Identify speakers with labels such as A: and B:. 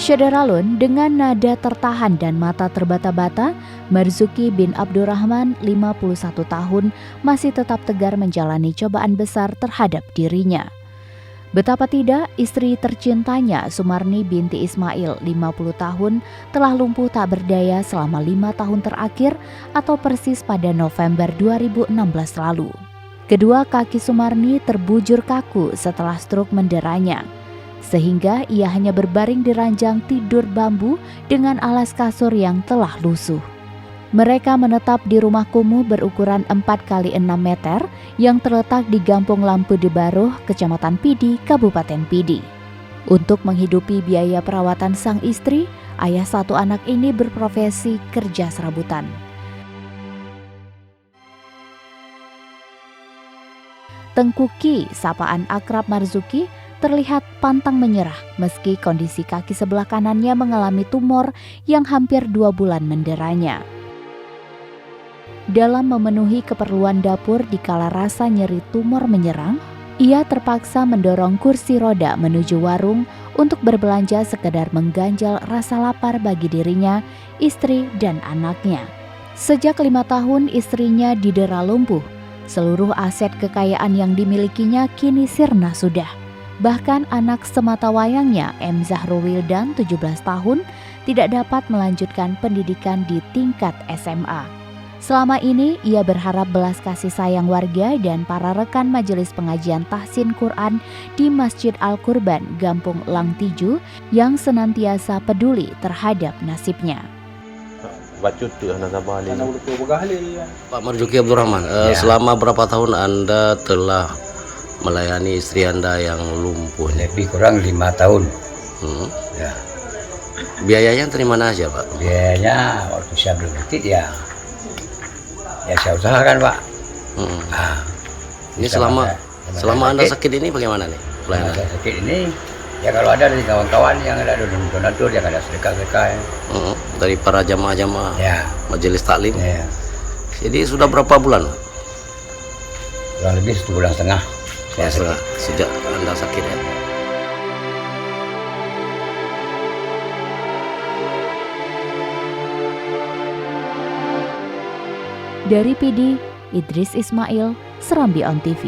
A: Syederalun dengan nada tertahan dan mata terbata-bata, Marzuki bin Abdurrahman 51 tahun masih tetap tegar menjalani cobaan besar terhadap dirinya. Betapa tidak, istri tercintanya Sumarni binti Ismail 50 tahun telah lumpuh tak berdaya selama 5 tahun terakhir atau persis pada November 2016 lalu. Kedua kaki Sumarni terbujur kaku setelah stroke menderanya, sehingga ia hanya berbaring di ranjang tidur bambu dengan alas kasur yang telah lusuh. Mereka menetap di rumah kumuh berukuran 4x6 meter yang terletak di Gampung Lampu de Baruh, Kecamatan Pidi, Kabupaten Pidi. Untuk menghidupi biaya perawatan sang istri, ayah satu anak ini berprofesi kerja serabutan. Tengku Ki, sapaan akrab Marzuki, terlihat pantang menyerah meski kondisi kaki sebelah kanannya mengalami tumor yang hampir 2 bulan menderanya. Dalam memenuhi keperluan dapur dikala rasa nyeri tumor menyerang, ia terpaksa mendorong kursi roda menuju warung untuk berbelanja sekedar mengganjal rasa lapar bagi dirinya, istri, dan anaknya. Sejak 5 tahun istrinya didera lumpuh, seluruh aset kekayaan yang dimilikinya kini sirna sudah. Bahkan anak sematawayangnya, M. Zahrul Wildan, 17 tahun, tidak dapat melanjutkan pendidikan di tingkat SMA. Selama ini, ia berharap belas kasih sayang warga dan para rekan majelis pengajian tahsin Quran di Masjid Al-Qurban, Gampung Langtiju, yang senantiasa peduli terhadap nasibnya.
B: Pak Marzuki Abdurrahman, selama berapa tahun Anda telah melayani istri Anda yang lumpuh?
C: Lebih kurang 5 tahun. Ya.
B: Biayanya dari mana aja, Pak?
C: Biayanya waktu saya belum sakit ya saya usahakan, Pak.
B: Ini selama Anda sakit ini bagaimana nih pelayanan?
C: Saya sakit ini ya kalau ada dari kawan-kawan yang ada donatur yang ada sedekah-sedekah ya.
B: Dari para jamaah-jamaah
C: ya.
B: Majelis Taklim.
C: Ya.
B: Jadi sudah berapa bulan?
C: Kurang lebih 1,5 bulan
B: sejak Anda sakit ya.
A: Dari Pidi, Idris Ismail, Serambi On TV.